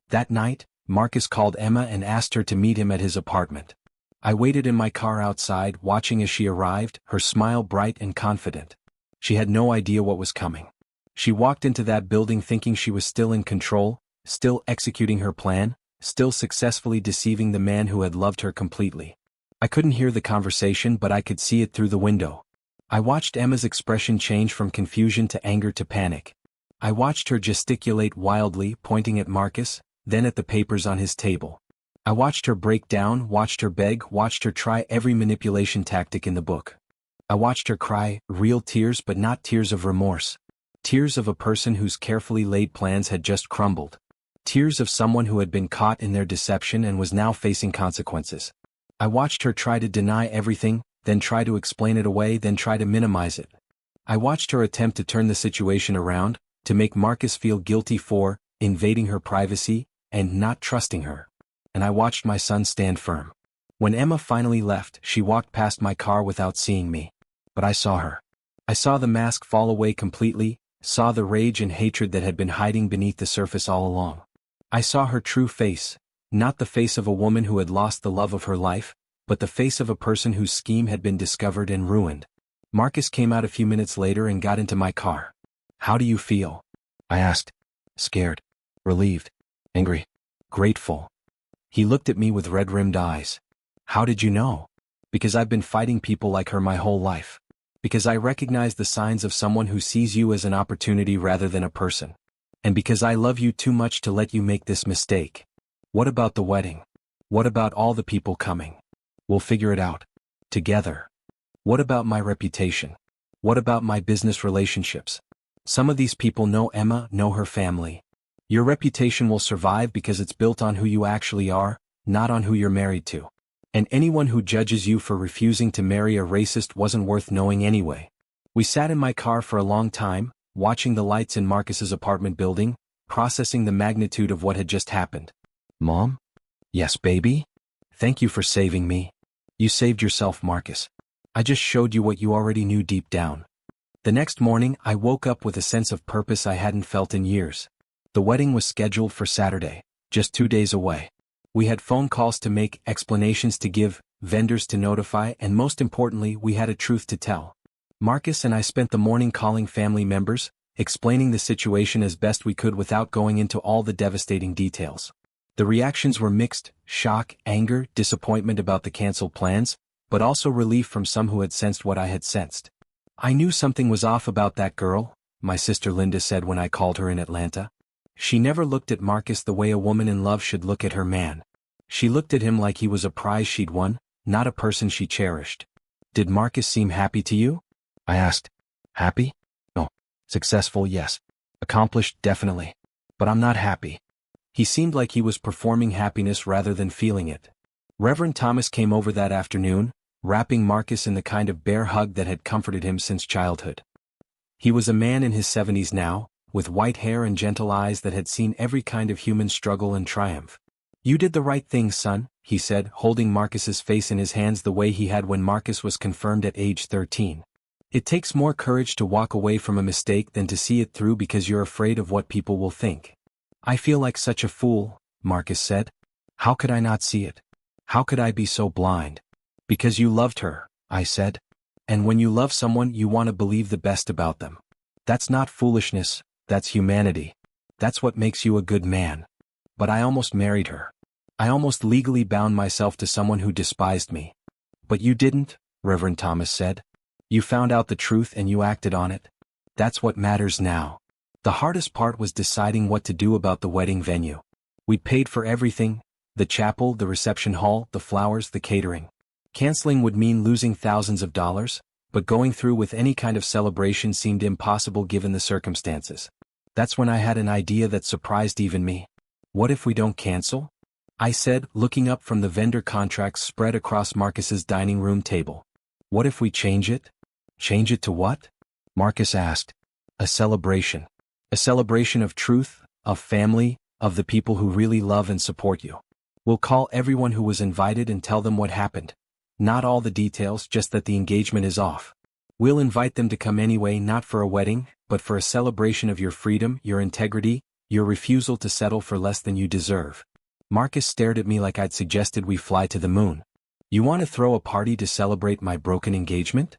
That night, Marcus called Emma and asked her to meet him at his apartment. I waited in my car outside, watching as she arrived, her smile bright and confident. She had no idea what was coming. She walked into that building thinking she was still in control, still executing her plan, still successfully deceiving the man who had loved her completely. I couldn't hear the conversation, but I could see it through the window. I watched Emma's expression change from confusion to anger to panic. I watched her gesticulate wildly, pointing at Marcus, then at the papers on his table. I watched her break down, watched her beg, watched her try every manipulation tactic in the book. I watched her cry, real tears but not tears of remorse. Tears of a person whose carefully laid plans had just crumbled. Tears of someone who had been caught in their deception and was now facing consequences. I watched her try to deny everything, then try to explain it away, then try to minimize it. I watched her attempt to turn the situation around, to make Marcus feel guilty for invading her privacy and not trusting her. and I watched my son stand firm. When Emma finally left, she walked past my car without seeing me. But I saw her. I saw the mask fall away completely, saw the rage and hatred that had been hiding beneath the surface all along. I saw her true face, not the face of a woman who had lost the love of her life, but the face of a person whose scheme had been discovered and ruined. Marcus came out a few minutes later and got into my car. "How do you feel?" I asked. "Scared, relieved, angry, grateful." He looked at me with red-rimmed eyes. "How did you know?" "Because I've been fighting people like her my whole life. Because I recognize the signs of someone who sees you as an opportunity rather than a person. And because I love you too much to let you make this mistake." "What about the wedding? What about all the people coming?" "We'll figure it out. Together." "What about my reputation? What about my business relationships? Some of these people know Emma, know her family. Your reputation will survive because it's built on who you actually are, not on who you're married to. And anyone who judges you for refusing to marry a racist wasn't worth knowing anyway." We sat in my car for a long time, watching the lights in Marcus's apartment building, processing the magnitude of what had just happened. "Mom?" "Yes, baby? Thank you for saving me." "You saved yourself, Marcus. I just showed you what you already knew deep down." The next morning, I woke up with a sense of purpose I hadn't felt in years. The wedding was scheduled for Saturday, just 2 days away. We had phone calls to make, explanations to give, vendors to notify, and most importantly, we had a truth to tell. Marcus and I spent the morning calling family members, explaining the situation as best we could without going into all the devastating details. The reactions were mixed: shock, anger, disappointment about the canceled plans, but also relief from some who had sensed what I had sensed. "I knew something was off about that girl," my sister Linda said when I called her in Atlanta. "She never looked at Marcus the way a woman in love should look at her man. She looked at him like he was a prize she'd won, not a person she cherished." "Did Marcus seem happy to you?" I asked. "Happy? No. Successful, yes. Accomplished, definitely. But I'm not happy." He seemed like he was performing happiness rather than feeling it. Reverend Thomas came over that afternoon, wrapping Marcus in the kind of bear hug that had comforted him since childhood. He was a man in his 70s now, with white hair and gentle eyes that had seen every kind of human struggle and triumph. "You did the right thing, son," he said, holding Marcus's face in his hands the way he had when Marcus was confirmed at age 13. "It takes more courage to walk away from a mistake than to see it through because you're afraid of what people will think." "I feel like such a fool," Marcus said. "How could I not see it? How could I be so blind?" "Because you loved her," I said. "And when you love someone, you want to believe the best about them. That's not foolishness, that's humanity. That's what makes you a good man." "But I almost married her. I almost legally bound myself to someone who despised me." "But you didn't," Reverend Thomas said. "You found out the truth and you acted on it. That's what matters now." The hardest part was deciding what to do about the wedding venue. We'd paid for everything: the chapel, the reception hall, the flowers, the catering. Canceling would mean losing thousands of dollars, but going through with any kind of celebration seemed impossible given the circumstances. That's when I had an idea that surprised even me. "What if we don't cancel?" I said, looking up from the vendor contracts spread across Marcus's dining room table. "What if we change it?" "Change it to what?" Marcus asked. "A celebration. A celebration of truth, of family, of the people who really love and support you. We'll call everyone who was invited and tell them what happened. Not all the details, just that the engagement is off. We'll invite them to come anyway, not for a wedding, but for a celebration of your freedom, your integrity, your refusal to settle for less than you deserve." Marcus stared at me like I'd suggested we fly to the moon. "You want to throw a party to celebrate my broken engagement?"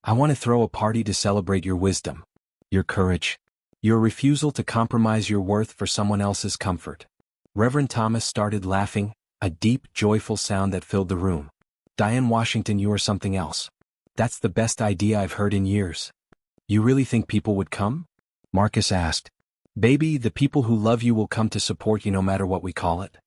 "I want to throw a party to celebrate your wisdom, your courage, your refusal to compromise your worth for someone else's comfort." Reverend Thomas started laughing, a deep, joyful sound that filled the room. "Diane Washington, you are something else. That's the best idea I've heard in years." "You really think people would come?" Marcus asked. "Baby, the people who love you will come to support you no matter what we call it.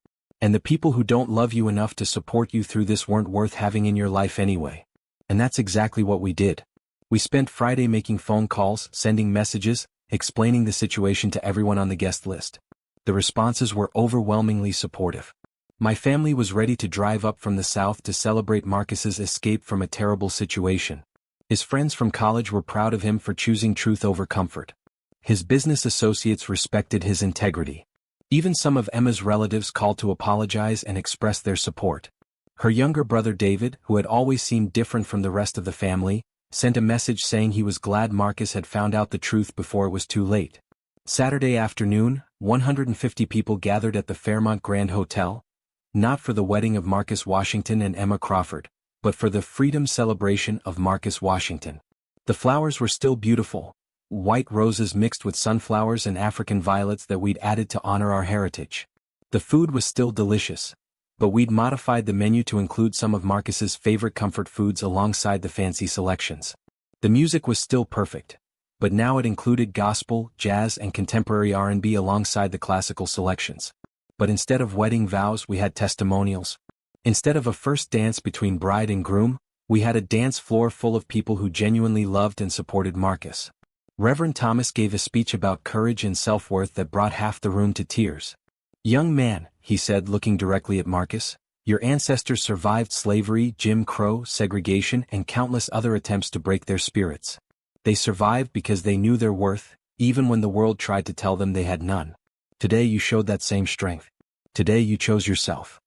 And the people who don't love you enough to support you through this weren't worth having in your life anyway." And that's exactly what we did. We spent Friday making phone calls, sending messages, explaining the situation to everyone on the guest list. The responses were overwhelmingly supportive. My family was ready to drive up from the south to celebrate Marcus's escape from a terrible situation. His friends from college were proud of him for choosing truth over comfort. His business associates respected his integrity. Even some of Emma's relatives called to apologize and express their support. Her younger brother David, who had always seemed different from the rest of the family, sent a message saying he was glad Marcus had found out the truth before it was too late. Saturday afternoon, 150 people gathered at the Fairmont Grand Hotel, not for the wedding of Marcus Washington and Emma Crawford, but for the freedom celebration of Marcus Washington. The flowers were still beautiful, white roses mixed with sunflowers and African violets that we'd added to honor our heritage. The food was still delicious, but we'd modified the menu to include some of Marcus's favorite comfort foods alongside the fancy selections. The music was still perfect, but now it included gospel, jazz and contemporary R&B alongside the classical selections. But instead of wedding vows we had testimonials. Instead of a first dance between bride and groom, we had a dance floor full of people who genuinely loved and supported Marcus. Reverend Thomas gave a speech about courage and self-worth that brought half the room to tears. "Young man," he said looking directly at Marcus, "your ancestors survived slavery, Jim Crow, segregation and countless other attempts to break their spirits. They survived because they knew their worth, even when the world tried to tell them they had none. Today you showed that same strength. Today you chose yourself."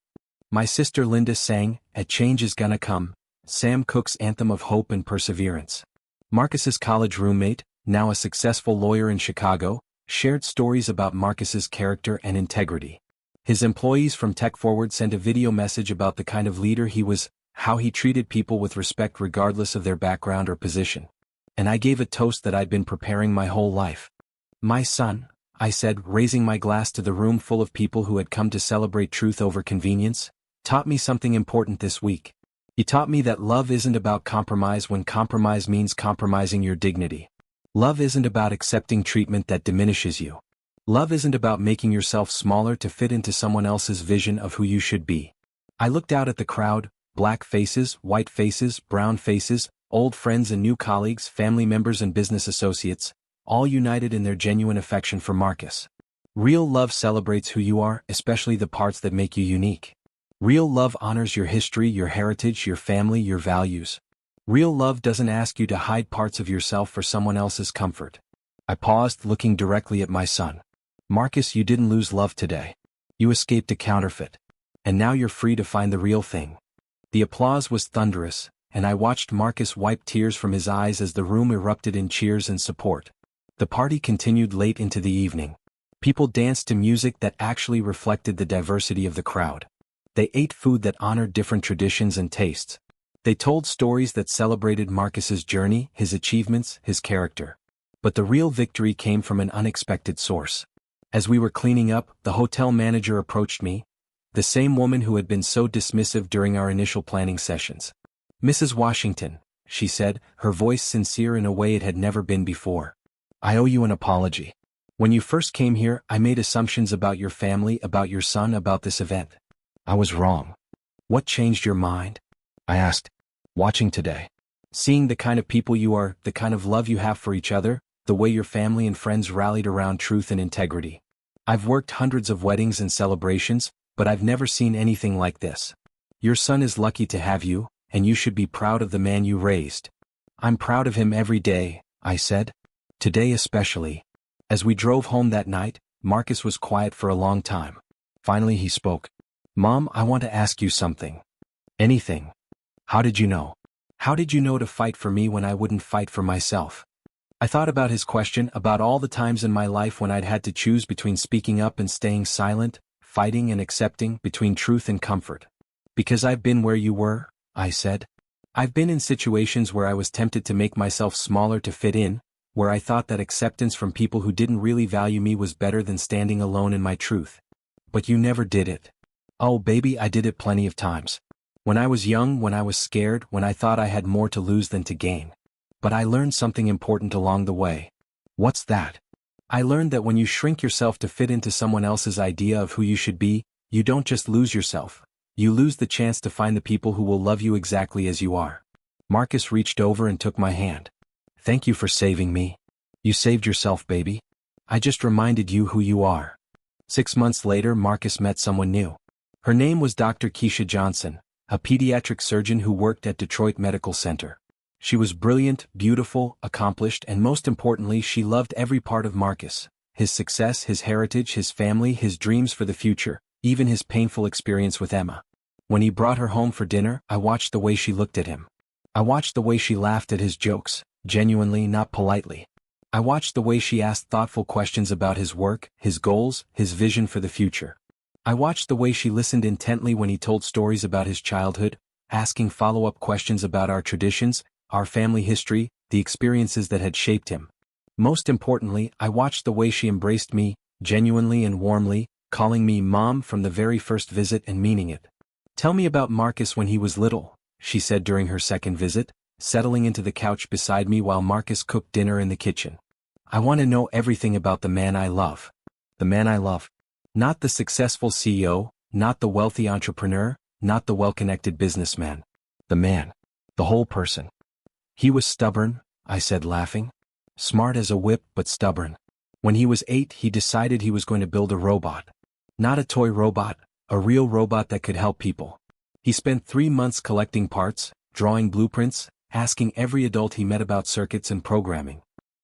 My sister Linda sang, "A Change Is Gonna Come," Sam Cooke's anthem of hope and perseverance. Marcus's college roommate, now a successful lawyer in Chicago, shared stories about Marcus's character and integrity. His employees from Tech Forward sent a video message about the kind of leader he was, how he treated people with respect regardless of their background or position. And I gave a toast that I'd been preparing my whole life. "My son," I said, raising my glass to the room full of people who had come to celebrate truth over convenience, "taught me something important this week. You taught me that love isn't about compromise when compromise means compromising your dignity. Love isn't about accepting treatment that diminishes you. Love isn't about making yourself smaller to fit into someone else's vision of who you should be." I looked out at the crowd, black faces, white faces, brown faces, old friends and new colleagues, family members and business associates, all united in their genuine affection for Marcus. Real love celebrates who you are, especially the parts that make you unique. Real love honors your history, your heritage, your family, your values. Real love doesn't ask you to hide parts of yourself for someone else's comfort. I paused, looking directly at my son. "Marcus, you didn't lose love today. You escaped a counterfeit. And now you're free to find the real thing." The applause was thunderous, and I watched Marcus wipe tears from his eyes as the room erupted in cheers and support. The party continued late into the evening. People danced to music that actually reflected the diversity of the crowd. They ate food that honored different traditions and tastes. They told stories that celebrated Marcus's journey, his achievements, his character. But the real victory came from an unexpected source. As we were cleaning up, the hotel manager approached me, the same woman who had been so dismissive during our initial planning sessions. "Mrs. Washington," she said, her voice sincere in a way it had never been before, "I owe you an apology. When you first came here, I made assumptions about your family, about your son, about this event. I was wrong. What changed your mind?" I asked. "Watching today. Seeing the kind of people you are, the kind of love you have for each other, the way your family and friends rallied around truth and integrity. I've worked hundreds of weddings and celebrations, but I've never seen anything like this. Your son is lucky to have you, and you should be proud of the man you raised." "I'm proud of him every day," I said. "Today especially." As we drove home that night, Marcus was quiet for a long time. Finally he spoke. "Mom, I want to ask you something." "Anything." "How did you know? How did you know to fight for me when I wouldn't fight for myself?" I thought about his question, about all the times in my life when I'd had to choose between speaking up and staying silent, fighting and accepting, between truth and comfort. "Because I've been where you were," I said. "I've been in situations where I was tempted to make myself smaller to fit in, where I thought that acceptance from people who didn't really value me was better than standing alone in my truth. But you never did it." "Oh baby, I did it plenty of times. When I was young, when I was scared, when I thought I had more to lose than to gain. But I learned something important along the way." "What's that?" "I learned that when you shrink yourself to fit into someone else's idea of who you should be, you don't just lose yourself, you lose the chance to find the people who will love you exactly as you are." Marcus reached over and took my hand. "Thank you for saving me. You saved yourself, baby. I just reminded you who you are." 6 months later, Marcus met someone new. Her name was Dr. Keisha Johnson, a pediatric surgeon who worked at Detroit Medical Center. She was brilliant, beautiful, accomplished, and most importantly, she loved every part of Marcus, his success, his heritage, his family, his dreams for the future, even his painful experience with Emma. When he brought her home for dinner, I watched the way she looked at him. I watched the way she laughed at his jokes, genuinely, not politely. I watched the way she asked thoughtful questions about his work, his goals, his vision for the future. I watched the way she listened intently when he told stories about his childhood, asking follow-up questions about our traditions, our family history, the experiences that had shaped him. Most importantly, I watched the way she embraced me, genuinely and warmly, calling me Mom from the very first visit and meaning it. "Tell me about Marcus when he was little," she said during her second visit, settling into the couch beside me while Marcus cooked dinner in the kitchen. "I want to know everything about the man I love." The man I love. Not the successful CEO, not the wealthy entrepreneur, not the well-connected businessman. The man. The whole person. "He was stubborn," I said, laughing. "Smart as a whip, but stubborn. When he was 8, he decided he was going to build a robot. Not a toy robot, a real robot that could help people. He spent 3 months collecting parts, drawing blueprints, asking every adult he met about circuits and programming.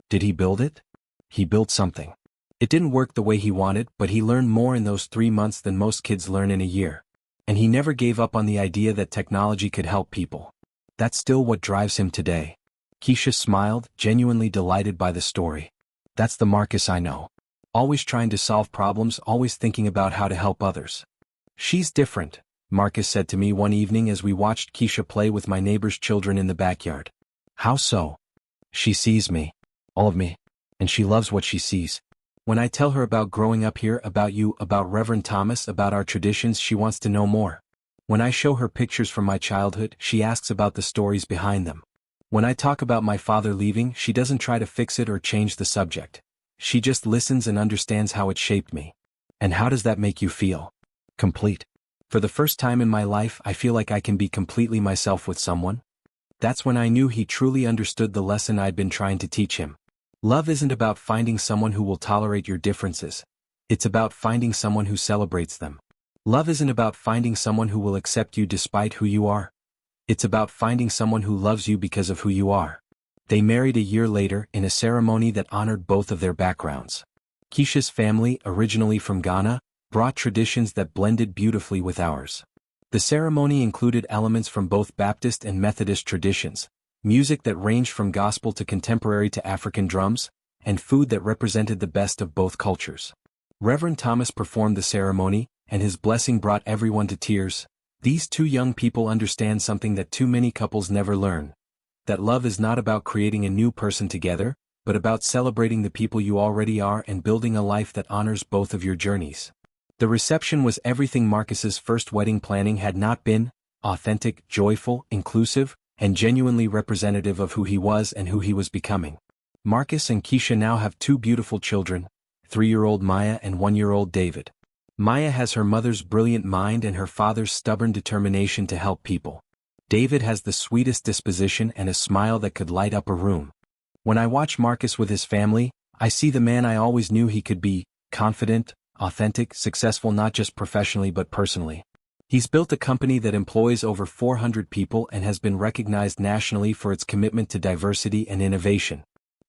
Did he build it? He built something. It didn't work the way he wanted, but he learned more in those 3 months than most kids learn in a year. And he never gave up on the idea that technology could help people. That's still what drives him today." Keisha smiled, genuinely delighted by the story. "That's the Marcus I know. Always trying to solve problems, always thinking about how to help others." "She's different," Marcus said to me one evening as we watched Keisha play with my neighbor's children in the backyard. "How so?" "She sees me. All of me. And she loves what she sees. When I tell her about growing up here, about you, about Reverend Thomas, about our traditions, she wants to know more. When I show her pictures from my childhood, she asks about the stories behind them. When I talk about my father leaving, she doesn't try to fix it or change the subject. She just listens and understands how it shaped me." "And how does that make you feel?" "Complete. For the first time in my life, I feel like I can be completely myself with someone." That's when I knew he truly understood the lesson I'd been trying to teach him. Love isn't about finding someone who will tolerate your differences. It's about finding someone who celebrates them. Love isn't about finding someone who will accept you despite who you are. It's about finding someone who loves you because of who you are. They married a year later in a ceremony that honored both of their backgrounds. Keisha's family, originally from Ghana, brought traditions that blended beautifully with ours. The ceremony included elements from both Baptist and Methodist traditions, music that ranged from gospel to contemporary to African drums, and food that represented the best of both cultures. Reverend Thomas performed the ceremony, and his blessing brought everyone to tears. These two young people understand something that too many couples never learn. That love is not about creating a new person together, but about celebrating the people you already are and building a life that honors both of your journeys. The reception was everything Marcus's first wedding planning had not been: authentic, joyful, inclusive, and genuinely representative of who he was and who he was becoming. Marcus and Keisha now have 2 beautiful children, 3-year-old Maya and 1-year-old David. Maya has her mother's brilliant mind and her father's stubborn determination to help people. David has the sweetest disposition and a smile that could light up a room. When I watch Marcus with his family, I see the man I always knew he could be: confident, authentic, successful not just professionally but personally. He's built a company that employs over 400 people and has been recognized nationally for its commitment to diversity and innovation.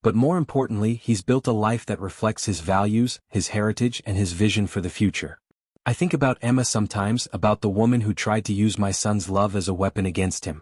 But more importantly, he's built a life that reflects his values, his heritage, and his vision for the future. I think about Emma sometimes, about the woman who tried to use my son's love as a weapon against him.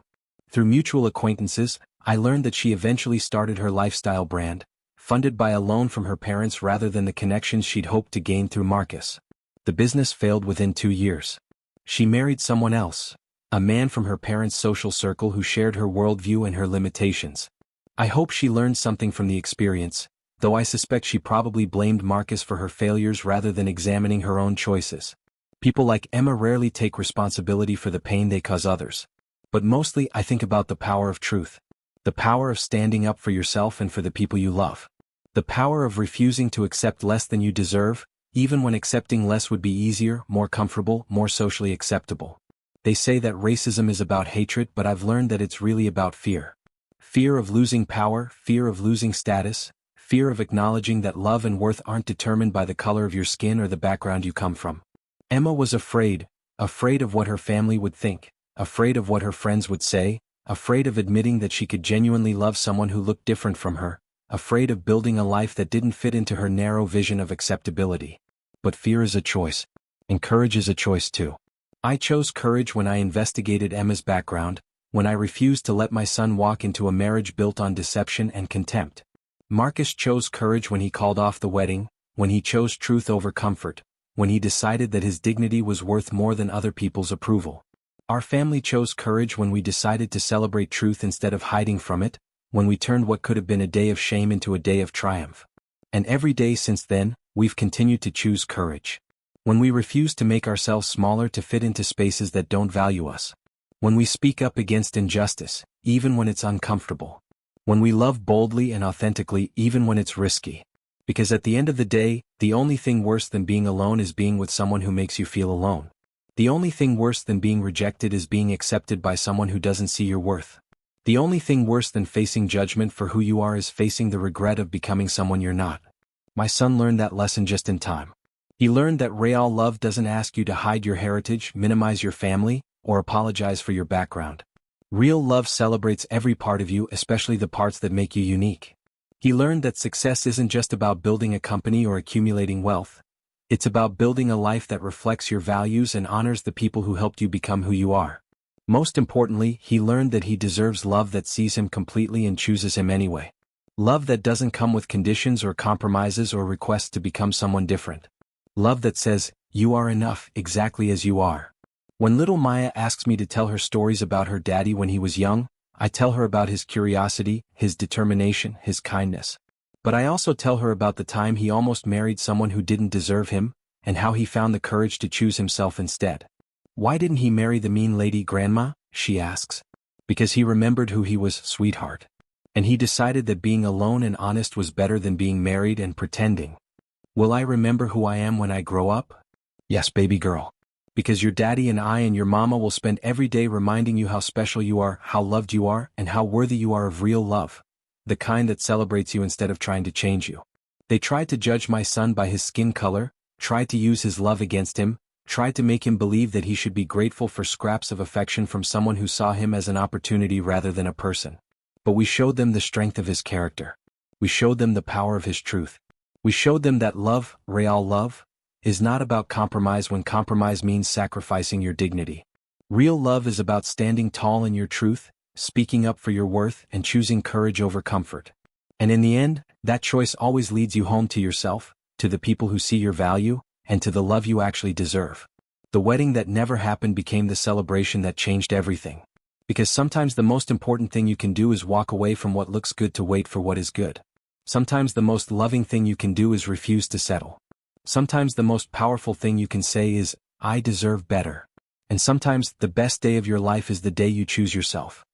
Through mutual acquaintances, I learned that she eventually started her lifestyle brand, funded by a loan from her parents rather than the connections she'd hoped to gain through Marcus. The business failed within 2 years. She married someone else, a man from her parents' social circle who shared her worldview and her limitations. I hope she learned something from the experience, though I suspect she probably blamed Marcus for her failures rather than examining her own choices. People like Emma rarely take responsibility for the pain they cause others. But mostly I think about the power of truth. The power of standing up for yourself and for the people you love. The power of refusing to accept less than you deserve, even when accepting less would be easier, more comfortable, more socially acceptable. They say that racism is about hatred, but I've learned that it's really about fear. Fear of losing power, fear of losing status, fear of acknowledging that love and worth aren't determined by the color of your skin or the background you come from. Emma was afraid of what her family would think, afraid of what her friends would say, afraid of admitting that she could genuinely love someone who looked different from her, afraid of building a life that didn't fit into her narrow vision of acceptability. But fear is a choice. And courage is a choice too. I chose courage when I investigated Emma's background, when I refused to let my son walk into a marriage built on deception and contempt. Marcus chose courage when he called off the wedding, when he chose truth over comfort, when he decided that his dignity was worth more than other people's approval. Our family chose courage when we decided to celebrate truth instead of hiding from it, when we turned what could have been a day of shame into a day of triumph. And every day since then, we've continued to choose courage. When we refuse to make ourselves smaller to fit into spaces that don't value us. When we speak up against injustice, even when it's uncomfortable. When we love boldly and authentically, even when it's risky. Because at the end of the day, the only thing worse than being alone is being with someone who makes you feel alone. The only thing worse than being rejected is being accepted by someone who doesn't see your worth. The only thing worse than facing judgment for who you are is facing the regret of becoming someone you're not. My son learned that lesson just in time. He learned that real love doesn't ask you to hide your heritage, minimize your family, or apologize for your background. Real love celebrates every part of you, especially the parts that make you unique. He learned that success isn't just about building a company or accumulating wealth. It's about building a life that reflects your values and honors the people who helped you become who you are. Most importantly, he learned that he deserves love that sees him completely and chooses him anyway. Love that doesn't come with conditions or compromises or requests to become someone different. Love that says, you are enough exactly as you are. When little Maya asks me to tell her stories about her daddy when he was young, I tell her about his curiosity, his determination, his kindness. But I also tell her about the time he almost married someone who didn't deserve him, and how he found the courage to choose himself instead. Why didn't he marry the mean lady grandma? She asks. Because he remembered who he was, sweetheart. And he decided that being alone and honest was better than being married and pretending. Will I remember who I am when I grow up? Yes, baby girl. Because your daddy and I and your mama will spend every day reminding you how special you are, how loved you are, and how worthy you are of real love. The kind that celebrates you instead of trying to change you. They tried to judge my son by his skin color, tried to use his love against him, tried to make him believe that he should be grateful for scraps of affection from someone who saw him as an opportunity rather than a person. But we showed them the strength of his character. We showed them the power of his truth. We showed them that love, real love, is not about compromise when compromise means sacrificing your dignity. Real love is about standing tall in your truth, speaking up for your worth, and choosing courage over comfort. And in the end, that choice always leads you home to yourself, to the people who see your value, and to the love you actually deserve. The wedding that never happened became the celebration that changed everything. Because sometimes the most important thing you can do is walk away from what looks good to wait for what is good. Sometimes the most loving thing you can do is refuse to settle. Sometimes the most powerful thing you can say is, I deserve better. And sometimes the best day of your life is the day you choose yourself.